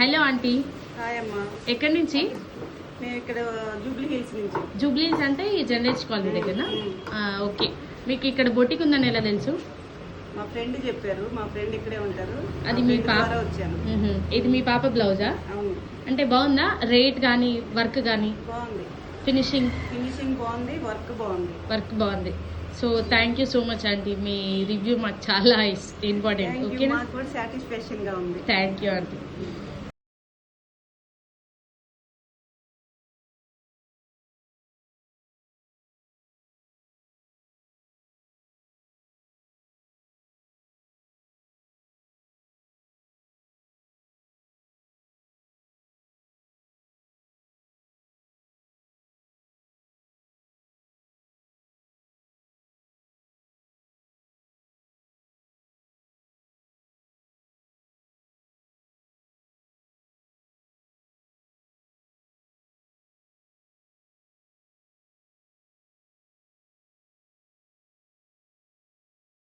Hello aunty. Hi అమ్మా. ఎక్కడి నుంచి? నేను ఇక్కడ జూబ్లీ హిల్స్ నుంచి. జూబ్లీ హిల్స్ అంటే ఈ జనరేజ్ కాలనీ దగ్గర. ఓకే, మీకు ఇక్కడ బొటిక్ ఉందని ఎలా తెలుసు? మా ఫ్రెండ్ చెప్పారు, మా ఫ్రెండ్ ఇక్కడే ఉంటారు. అది మీ పాప వచ్చాను. ఇది మీ పాప బ్లౌజా? అవును. అంటే బాగుందా? రేట్ కానీ వర్క్ కానీ? బాగుంది. ఫినిషింగ్ బాగుంది, వర్క్ బాగుంది. So thank you so much aunty, me review మాకు చాలా ఇంపార్టెంట్. ఓకేనా? మాకు కూడా సాటిస్ఫాక్షన్ గా ఉంది. Thank you aunty.